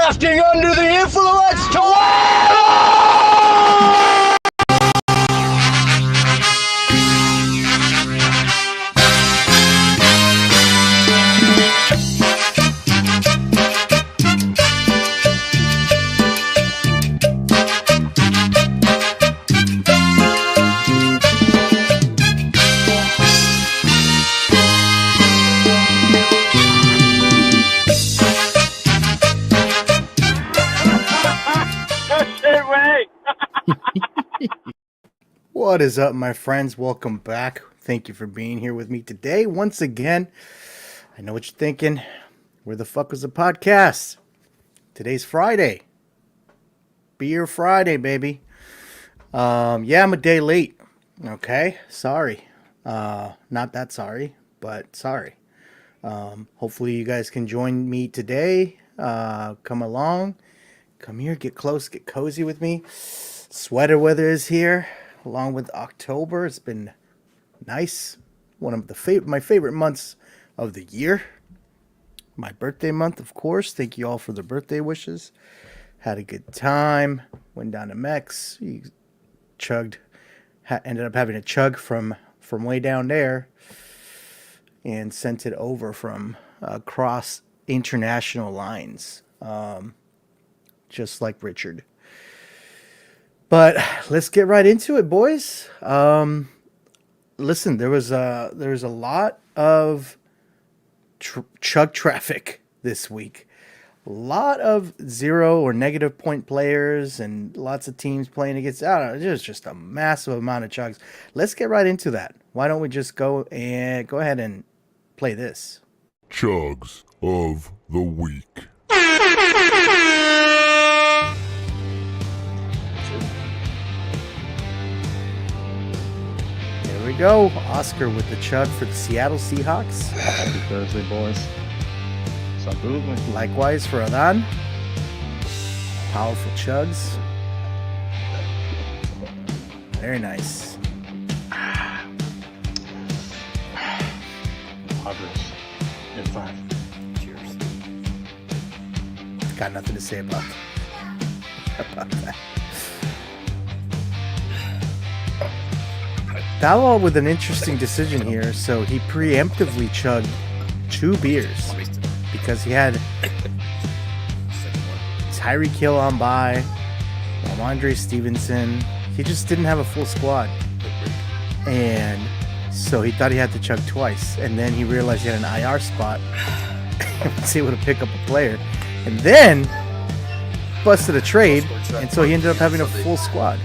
drafting under the influence to What is up, my friends? Welcome back. Thank you for being here with me today. Once again, I know what you're thinking. Where the fuck was the podcast? Today's Friday. Beer Friday, baby. Yeah, I'm a day late. Okay, sorry. Not that sorry, but sorry. Hopefully you guys can join me today. Come along. Come here, get close, get cozy with me. Sweater weather is here. Along with October, it's been nice. One of my favorite months of the year. My birthday month, of course. Thank you all for the birthday wishes. Had a good time. Went down to Mex. Chugged. Ended up having a chug from way down there, and sent it over from across international lines, just like Richard. But let's get right into it, boys. Listen, there was a lot of chug traffic this week. A lot of 0 or negative point players and lots of teams playing against. I don't know, there's just a massive amount of chugs. Let's get right into that. Why don't we just go ahead and play this? Chugs of the week. There we go. Oscar with the chug for the Seattle Seahawks. Happy Thursday, boys. Absolutely. Likewise for Adan. Powerful chugs. Very nice. Progress in 5. Cheers. Got nothing to say about that. Dowell with an interesting decision here. So he preemptively chugged 2 beers because he had Tyreek Hill on bye, Ramondre Stevenson. He just didn't have a full squad. And so he thought he had to chug twice. And then he realized he had an IR spot and was able to pick up a player. And then busted a trade. And so he ended up having a full squad.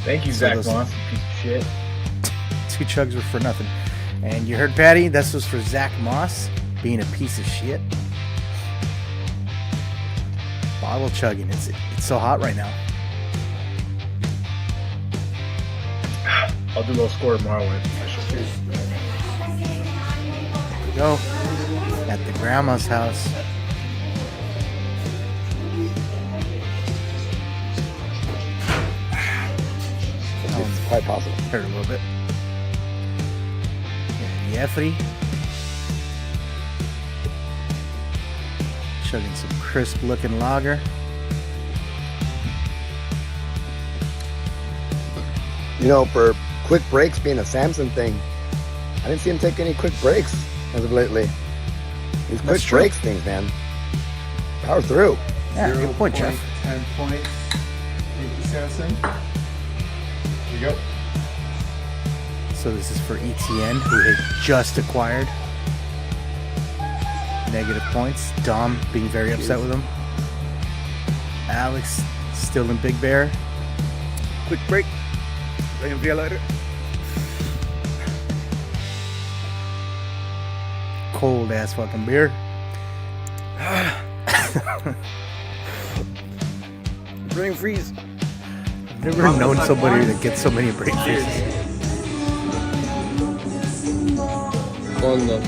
Thank you, Zach Moss, piece of shit. 2 chugs were for nothing. And you heard Patty, this was for Zach Moss being a piece of shit. Bottle chugging, it's so hot right now. I'll do a little score tomorrow with There we go. At the grandma's house. It's quite possible. Hurt a little bit. And Jeffrey. Chugging some crisp looking lager. You know, for quick breaks being a Samson thing, I didn't see him take any quick breaks as of lately. These quick breaks things, man. Power through. Yeah, good point, Jeff. 10 points. Thank you, Samson. Here you go. So this is for ETN, who had just acquired. Negative points. Dom being very upset with him. Alex still in Big Bear. Quick break. I can feel later. Cold ass fucking beer. Brain freeze. I've never known somebody that gets so many brain freezes. Fondo.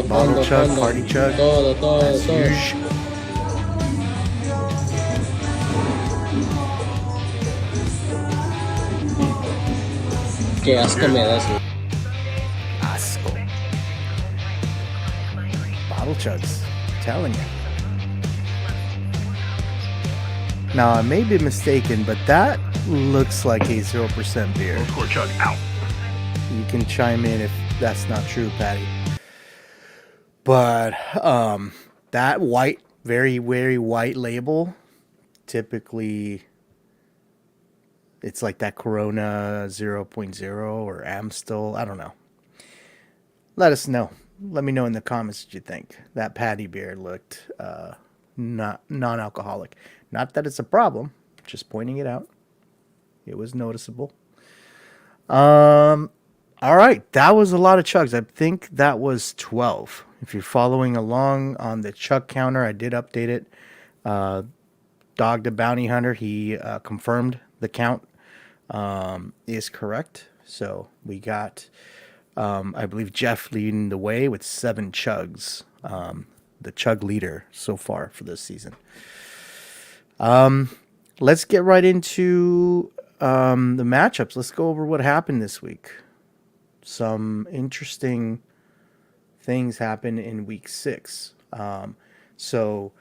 Bottle chug, party chug. Todo. Huge. Qué asco me das. Asco. Bottle chugs. I'm telling you. Now, I may be mistaken, but that looks like a 0% beer. Low score chug out. You can chime in if that's not true, Patty. But that white, very, very white label, typically it's like that Corona 0.0 or Amstel. I don't know. Let us know. Let me know in the comments what you think. That Patty beer looked not non-alcoholic. Not that it's a problem, just pointing it out. It was noticeable. All right, that was a lot of chugs. I think that was 12. If you're following along on the chug counter, I did update it. Dog the Bounty Hunter, he confirmed the count is correct. So we got, I believe, Jeff leading the way with 7 chugs. The chug leader so far for this season. Let's get right into the matchups. Let's go over what happened this week. Some interesting things happened in week 6. So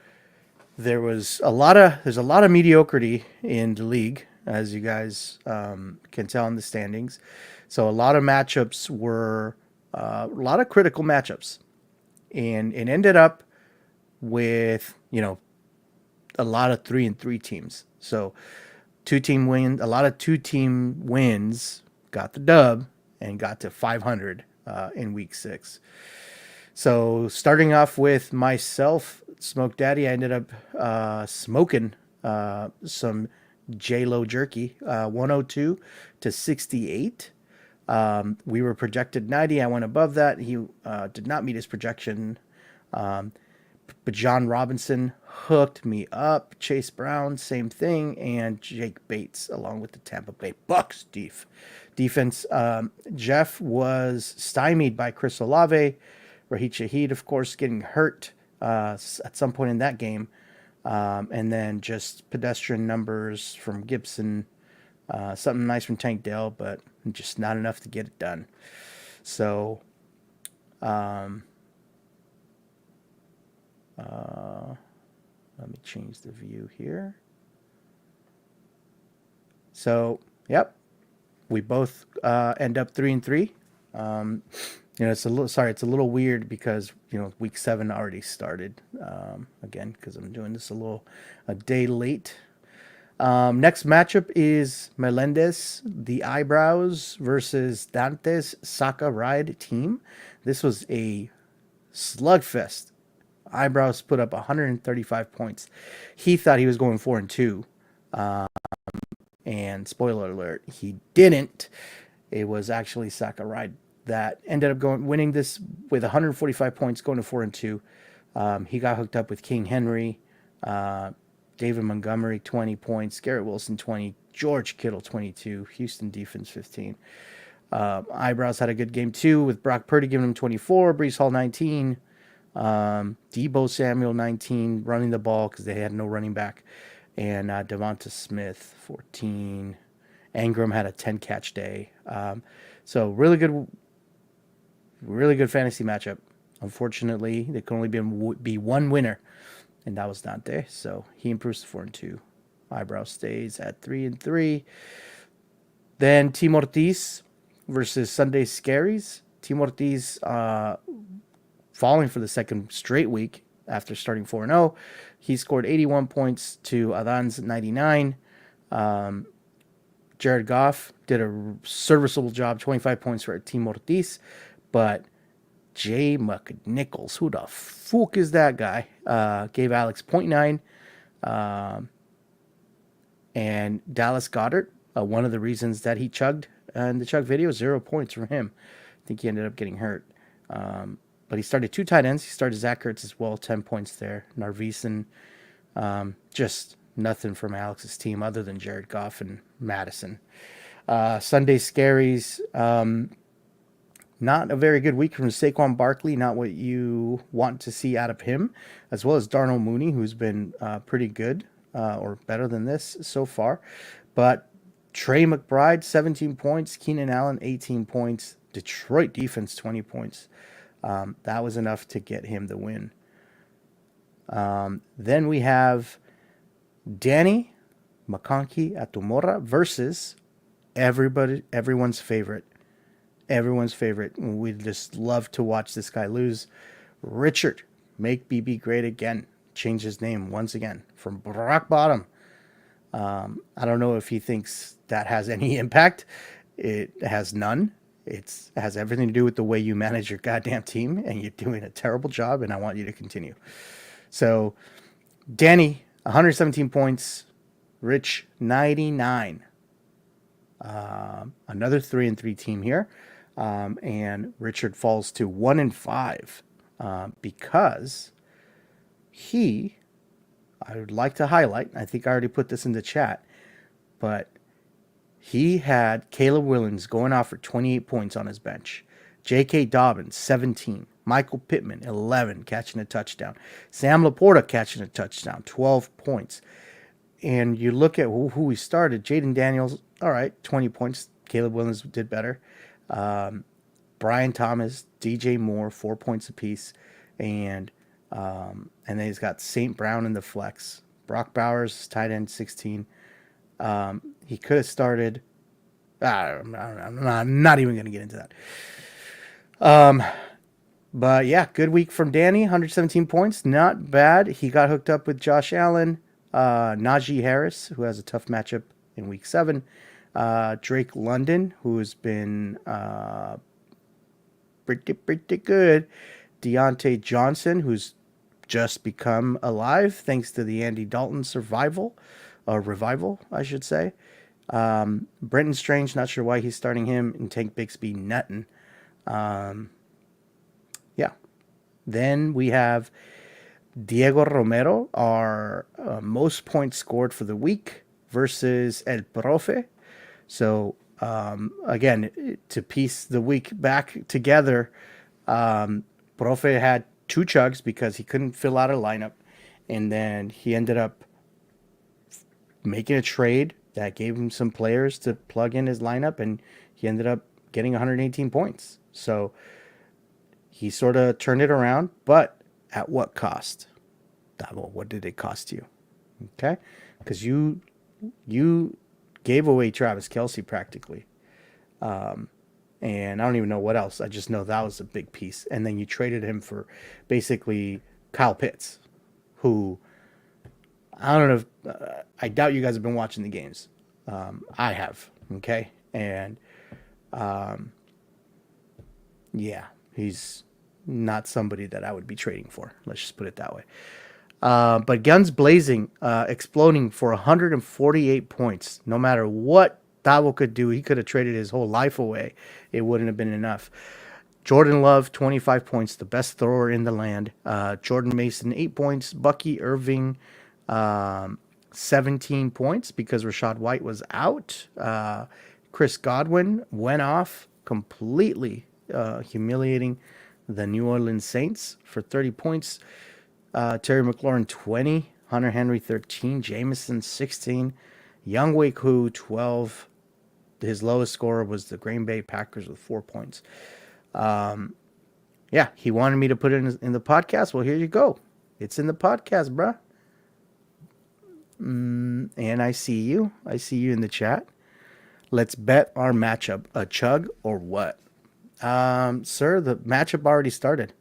there's a lot of mediocrity in the league, as you guys can tell in the standings. So a lot of matchups were a lot of critical matchups, and it ended up with a lot of 3-3 teams. So a lot of 2-team wins got the dub and got to 500 in week 6. So starting off with myself, Smoke Daddy, I ended up smoking some J-Lo jerky, 102 to 68. We were projected 90. I went above that. He did not meet his projection. But John Robinson hooked me up. Chase Brown, same thing. And Jake Bates, along with the Tampa Bay Bucks defense. Jeff was stymied by Chris Olave. Raheem Shaheed, of course, getting hurt at some point in that game. And then just pedestrian numbers from Gibson. Something nice from Tank Dell, but just not enough to get it done. So, let me change the view here. So, yep, we both end up 3-3. It's a little weird because week 7 already started again because I'm doing this a day late. Next matchup is Melendez, the Eyebrows versus Dante's Saka Ride team. This was a slugfest. Eyebrows put up 135 points. He thought he was going 4-2. And spoiler alert, he didn't. It was actually Saka Ride that ended up winning this with 145 points, going to 4-2. He got hooked up with King Henry, David Montgomery, 20 points, Garrett Wilson, 20, George Kittle, 22, Houston defense, 15. Eyebrows had a good game too, with Brock Purdy giving him 24, Breece Hall, 19, Deebo Samuel, 19, running the ball because they had no running back, and Devonta Smith, 14. Ingram had a 10-catch day. So really good fantasy matchup. Unfortunately, there can only be one winner, and that was Dante. So he improves to 4-2. Eyebrow stays at 3-3. Then Team Ortiz versus Sunday Scaries. Team Ortiz falling for the second straight week after starting 4-0. He scored 81 points to Adan's 99. Jared Goff did a serviceable job, 25 points for Team Ortiz. But Jay McNichols, who the fuck is that guy? Gave Alex 0.9. And Dallas Goedert, one of the reasons that he chugged in the chug video, 0 points from him. I think he ended up getting hurt. But he started 2 tight ends. He started Zach Ertz as well, 10 points there. Narvison, just nothing from Alex's team other than Jared Goff and Madison. Sunday Scaries, not a very good week from Saquon Barkley, not what you want to see out of him, as well as Darnell Mooney, who's been pretty good or better than this so far. But Trey McBride, 17 points. Keenan Allen, 18 points. Detroit defense, 20 points. That was enough to get him the win. Then we have Danny McConkey Atumora versus everyone's favorite. Everyone's favorite. We just love to watch this guy lose. Richard, make BB great again. Change his name once again from rock bottom. I don't know if he thinks that has any impact. It has none. It has everything to do with the way you manage your goddamn team, and you're doing a terrible job, and I want you to continue. So, Danny, 117 points. Rich, 99. Another 3-3 team here. And Richard falls to 1-5 because I would like to highlight, I think I already put this in the chat, but he had Caleb Williams going off for 28 points on his bench. J.K. Dobbins, 17. Michael Pittman, 11, catching a touchdown. Sam Laporta catching a touchdown, 12 points. And you look at who we started. Jaden Daniels, all right, 20 points. Caleb Williams did better. Brian Thomas, DJ Moore, 4 points apiece. And then he's got St. Brown in the flex. Brock Bowers, tight end, 16. He could have started. I'm not even going to get into that. But yeah, good week from Danny. 117 points, not bad. He got hooked up with Josh Allen, Najee Harris, who has a tough matchup in week 7. Drake London, who has been pretty good. Deontay Johnson, who's just become alive thanks to the Andy Dalton revival, I should say. Brenton Strange, not sure why he's starting him, and Tank Bixby nuttin'. Yeah. Then we have Diego Romero, our most points scored for the week, versus El Profe. So, again, to piece the week back together, Profe had 2 chugs because he couldn't fill out a lineup. And then he ended up making a trade that gave him some players to plug in his lineup, and he ended up getting 118 points. So he sort of turned it around, but at what cost? Davo, what did it cost you? Okay? Because you gave away Travis Kelce practically. And I don't even know what else. I just know that was a big piece. And then you traded him for basically Kyle Pitts, who I don't know if I doubt you guys have been watching the games. I have. Okay. And yeah, he's not somebody that I would be trading for. Let's just put it that way. But guns blazing, exploding for 148 points. No matter what Davo could do, he could have traded his whole life away. It wouldn't have been enough. Jordan Love, 25 points, the best thrower in the land. Jordan Mason, 8 points. Bucky Irving, 17 points because Rashad White was out. Chris Godwin went off completely, humiliating the New Orleans Saints for 30 points. Terry McLaurin, 20. Hunter Henry, 13. Jameson, 16. Younghoe Koo, 12. His lowest scorer was the Green Bay Packers with 4 points. Yeah, he wanted me to put it in the podcast. Well, here you go. It's in the podcast, bruh. And I see you. I see you in the chat. Let's bet our matchup. A chug or what? Sir, the matchup already started.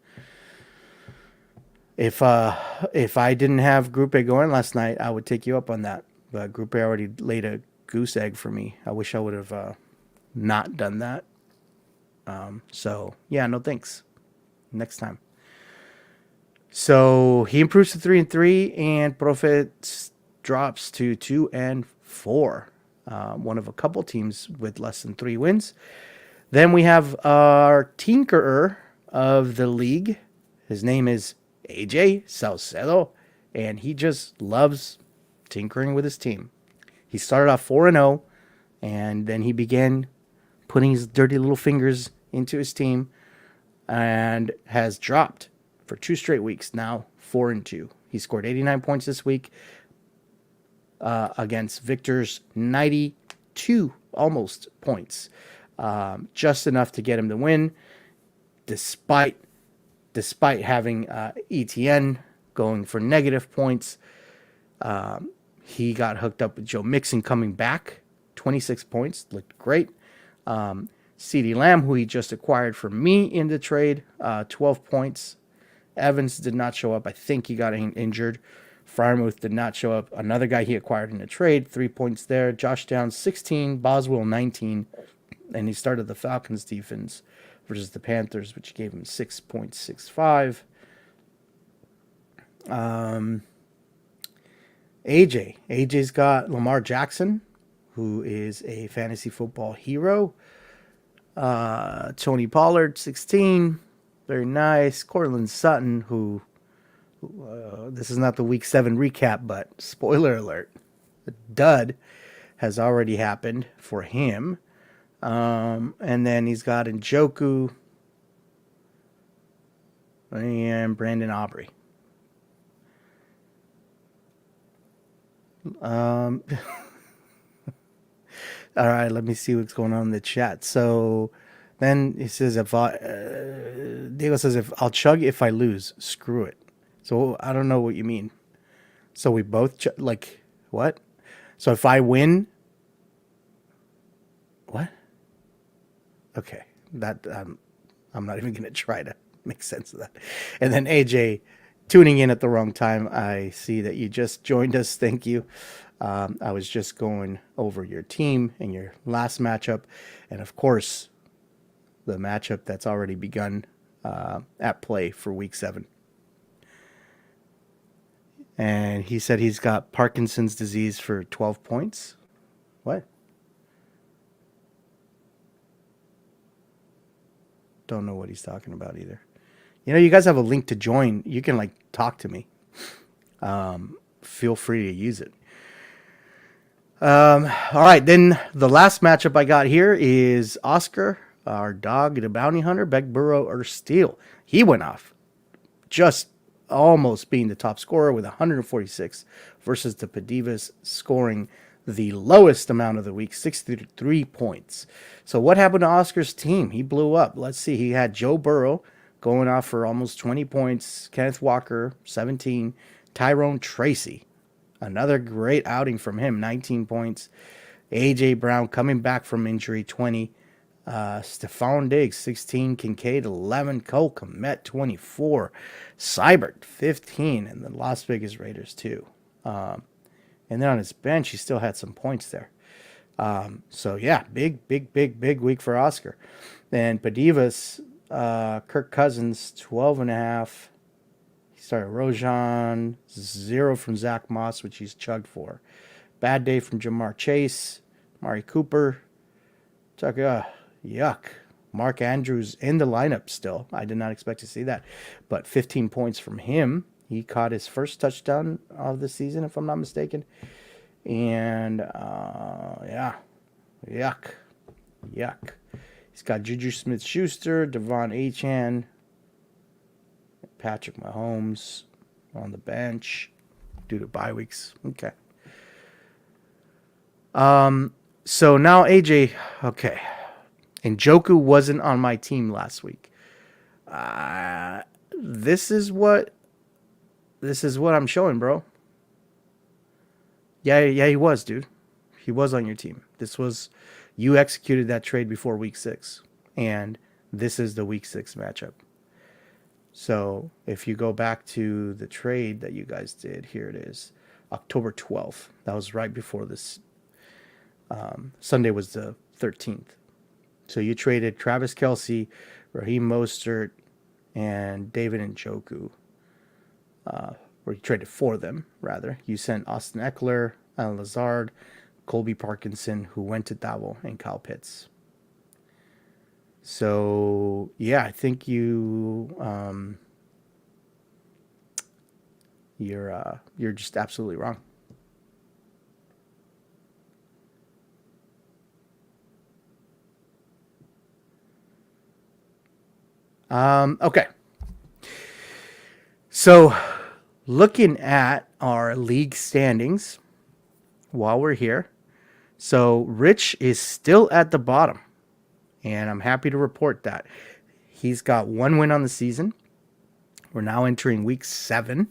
If I didn't have Group A going last night, I would take you up on that. But Group A already laid a goose egg for me. I wish I would have not done that. So, yeah, no thanks. Next time. So, he improves to 3-3, and Prophet drops to 2-4. One of a couple teams with less than 3 wins. Then we have our tinkerer of the league. His name is AJ Salcedo, and he just loves tinkering with his team. He started off 4-0, and then he began putting his dirty little fingers into his team and has dropped for 2 straight weeks, now 4-2. He scored 89 points this week against Victor's 92 almost points. Just enough to get him to win, despite having ETN going for negative points. He got hooked up with Joe Mixon coming back, 26 points, looked great. CeeDee Lamb, who he just acquired from me in the trade, 12 points. Evans did not show up. I think he got injured. Frymouth did not show up. Another guy he acquired in the trade, 3 points there. Josh Downs, 16. Boswell, 19. And he started the Falcons defense versus the Panthers, which gave him 6.65. AJ's got Lamar Jackson, who is a fantasy football hero. Tony Pollard, 16. Very nice. Cortland Sutton, who this is not the week 7 recap, but spoiler alert, the dud has already happened for him. And then he's got Njoku and Brandon Aubrey. All right, let me see what's going on in the chat. So then he says, Diego says, if I'll chug if I lose, screw it. So I don't know what you mean. So we both like what? So if I win, what? Okay, that I'm not even gonna try to make sense of that. And then AJ, tuning in at the wrong time. I see that you just joined us. Thank you. I was just going over your team and your last matchup, and of course, the matchup that's already begun at play for week 7. And he said he's got Parkinson's disease for 12 points. What? Don't know what he's talking about either. You know, you guys have a link to join. You can like talk to me. Feel free to use it. All right, then the last matchup I got here is Oscar, our dog, the bounty hunter, Beck Burrow or Steele. He went off, just almost being the top scorer with 146 versus the Padivas scoring the lowest amount of the week, 63 points. So what happened to Oscar's team? He blew up. Let's see. He had Joe Burrow going off for almost 20 points. Kenneth Walker, 17. Tyrone Tracy, another great outing from him, 19 points. A.J. Brown coming back from injury, 20. Stephon Diggs, 16. Kincaid, 11. Cole Kmet, 24. Seibert, 15. And the Las Vegas Raiders, 2. And then on his bench, he still had some points there. So, yeah, big week for Oscar. And Padivas, Kirk Cousins, 12.5. He started Rojan, 0 from Zach Moss, which he's chugged for. Bad day from Jamar Chase, Mari Cooper. Yuck. Mark Andrews in the lineup still. I did not expect to see that. But 15 points from him. He caught his first touchdown of the season, if I'm not mistaken. And, yeah. Yuck. He's got Juju Smith-Schuster, Devon Achane, Patrick Mahomes on the bench due to bye weeks. Okay. So now AJ, okay. Njoku wasn't on my team last week. This is what I'm showing, bro. Yeah, he was, dude. He was on your team. You executed that trade before week 6, and this is the week 6 matchup. So if you go back to the trade that you guys did, here it is, October 12th. That was right before this. Sunday was the 13th. So you traded Travis Kelce, Raheem Mostert, and David Njoku. Or you traded for them, rather. You sent Austin Eckler, Alan Lazard, Colby Parkinson, who went to Davo, and Kyle Pitts. So, yeah, I think you're just absolutely wrong. Okay. So, looking at our league standings while we're here. So, Rich is still at the bottom, and I'm happy to report that. He's got 1 win on the season. We're now entering week 7.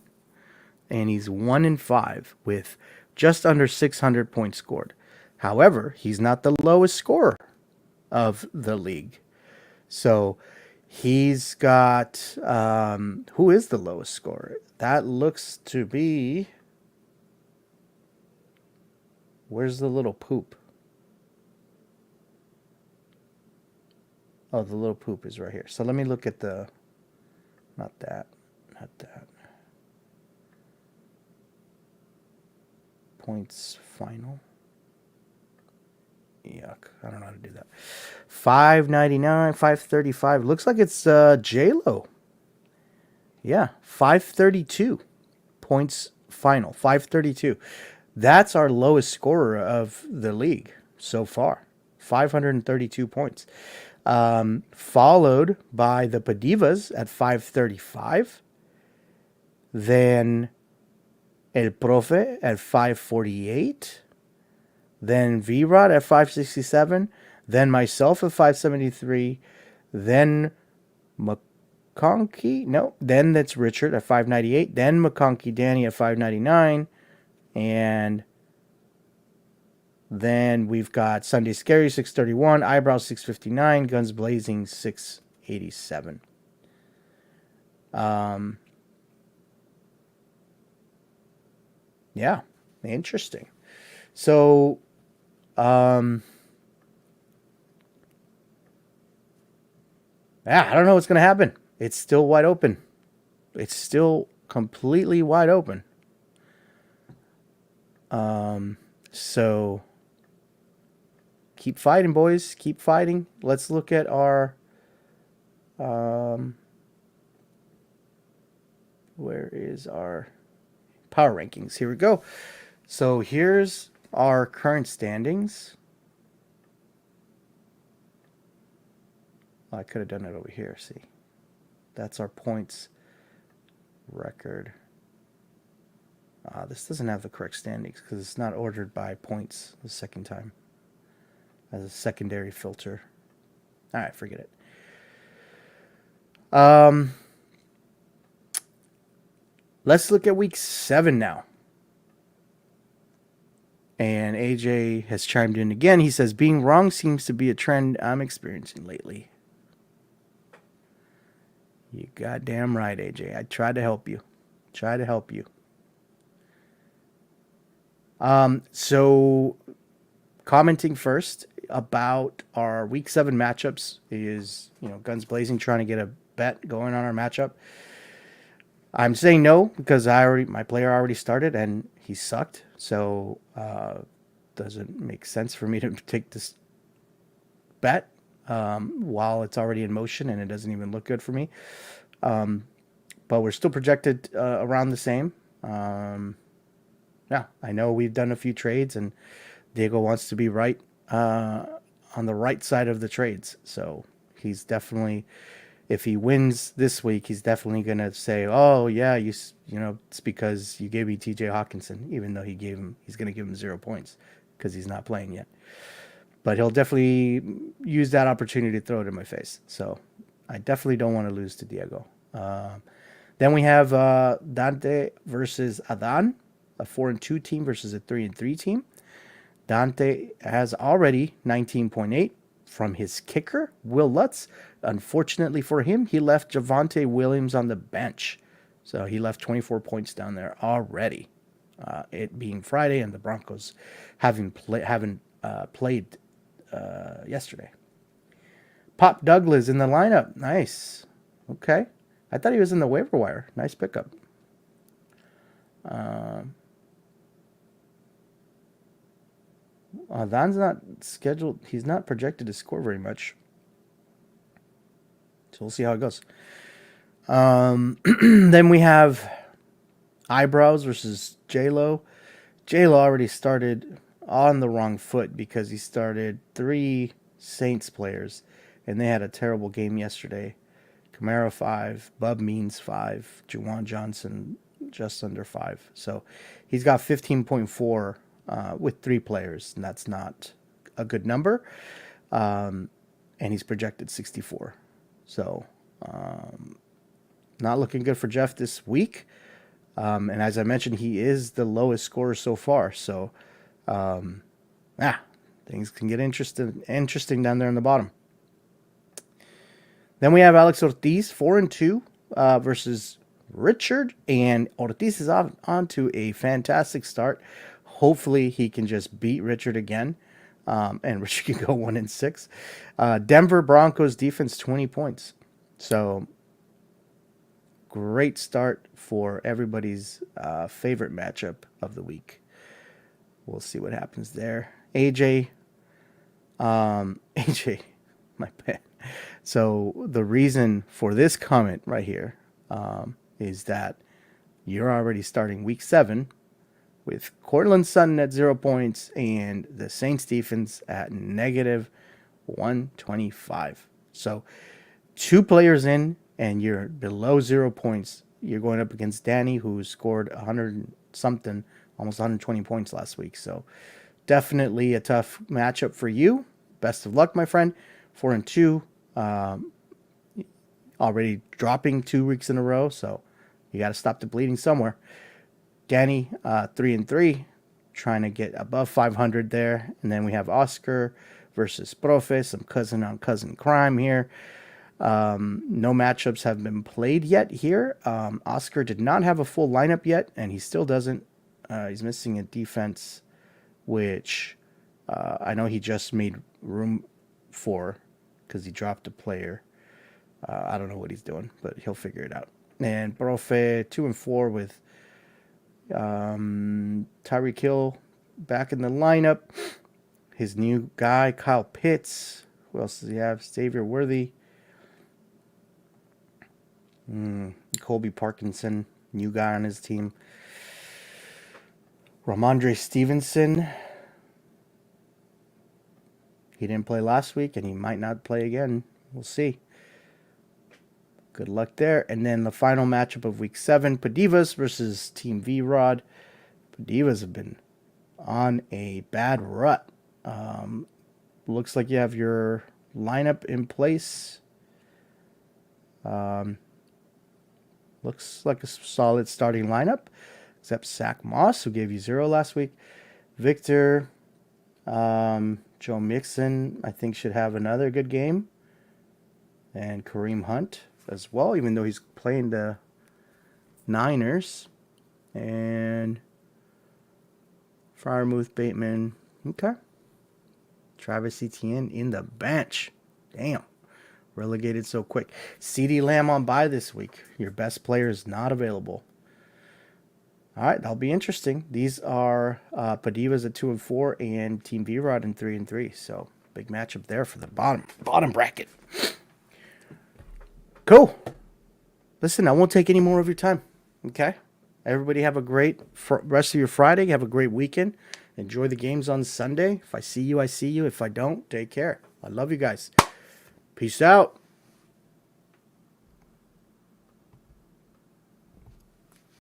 and he's 1-5 with just under 600 points scored. However, he's not the lowest scorer of the league. So he's got, who is the lowest scorer? That looks to be, where's the little poop? Oh, the little poop is right here. So let me look at the, not that. Points final. Yuck. I don't know how to do that. 599, 535. Looks like it's J-Lo. Yeah, 532 points final. 532. That's our lowest scorer of the league so far. 532 points. Followed by the Padivas at 535. Then El Profe at 548. Then V-Rod at 567. Then myself at 573. Then McConkey. No, then that's Richard at 598. Then McConkey Danny at 599. And then we've got Sunday Scary 631. Eyebrows 659. Guns Blazing 687. Yeah, interesting. So, yeah, I don't know what's going to happen. It's still wide open. It's still completely wide open. So keep fighting, boys. Keep fighting. Let's look at our, where is our power rankings? Here we go. So here's our current standings. I could have done it over here. See, that's our points record. This doesn't have the correct standings because it's not ordered by points the second time as a secondary filter. All right, forget it. Let's look at week 7 now. And AJ has chimed in again. He says, being wrong seems to be a trend I'm experiencing lately. You goddamn right, AJ. I tried to help you. So commenting first about our week 7 matchups is, Guns Blazing trying to get a bet going on our matchup. I'm saying no because my player already started and he sucked. So, doesn't make sense for me to take this bet, while it's already in motion and it doesn't even look good for me. But we're still projected, around the same. Yeah, I know we've done a few trades and Diego wants to be right, on the right side of the trades. So he's definitely, if he wins this week, he's definitely going to say, oh yeah, it's because you gave me TJ Hawkinson, even though he's going to give him 0 points because he's not playing yet. But he'll definitely use that opportunity to throw it in my face. So I definitely don't want to lose to Diego. Then we have Dante versus Adan, a 4-2 team versus a 3-3 team. Dante has already 19.8 from his kicker, Will Lutz. Unfortunately for him, he left Javonte Williams on the bench. So he left 24 points down there already. It being Friday and the Broncos haven't played yesterday. Pop Douglas in the lineup. Nice. Okay. I thought he was in the waiver wire. Nice pickup. Don's not scheduled. He's not projected to score very much. So we'll see how it goes. Then we have Eyebrows versus J-Lo. J-Lo already started on the wrong foot because he started 3 Saints players, and they had a terrible game yesterday. Kamara 5, Bub Means 5, Juwan Johnson just under 5. So he's got 15.4 with 3 players, and that's not a good number. And he's projected 64. So not looking good for Jeff this week. And as I mentioned, he is the lowest scorer so far. So, things can get interesting down there in the bottom. Then we have Alex Ortiz, 4-2 versus Richard. And Ortiz is on to a fantastic start. Hopefully he can just beat Richard again. And Richard can go 1-6. Denver Broncos defense, 20 points. So great start for everybody's favorite matchup of the week. We'll see what happens there. AJ, my bad. So the reason for this comment right here is that you're already starting week 7 with Cortland Sutton at 0 points and the Saints defense at negative 125. So 2 players in and you're below 0 points. You're going up against Danny, who scored 100 something, almost 120 points last week. So definitely a tough matchup for you. Best of luck, my friend. 4-2. Already dropping 2 weeks in a row, so you got to stop the bleeding somewhere. Danny, 3-3, trying to get above 500 there. And then we have Oscar versus Profe, some cousin on cousin crime here. No matchups have been played yet here. Oscar did not have a full lineup yet, and he still doesn't. He's missing a defense, which I know he just made room for because he dropped a player. I don't know what he's doing, but he'll figure it out. And Profe, 2-4 with Tyreek Hill back in the lineup. His new guy, Kyle Pitts. Who else does he have? Xavier Worthy. Colby Parkinson, new guy on his team. Ramondre Stevenson. He didn't play last week, and he might not play again. We'll see. Good luck there. And then the final matchup of week 7, Padivas versus Team V-Rod. Padivas have been on a bad rut. Looks like you have your lineup in place. Looks like a solid starting lineup, except Zach Moss, who gave you 0 last week. Victor, Joe Mixon, I think, should have another good game. And Kareem Hunt as well, even though he's playing the Niners. And Fryermuth, Bateman. Okay. Travis Etienne in the bench. Damn. Relegated so quick. CeeDee Lamb on bye this week. Your best player is not available. All right, that'll be interesting. These are Padivas at 2-4 and Team V-Rod in 3-3. So big matchup there for the bottom bracket. Cool. Listen, I won't take any more of your time. Okay? Everybody have a great rest of your Friday. Have a great weekend. Enjoy the games on Sunday. If I see you, I see you. If I don't, take care. I love you guys. Peace out.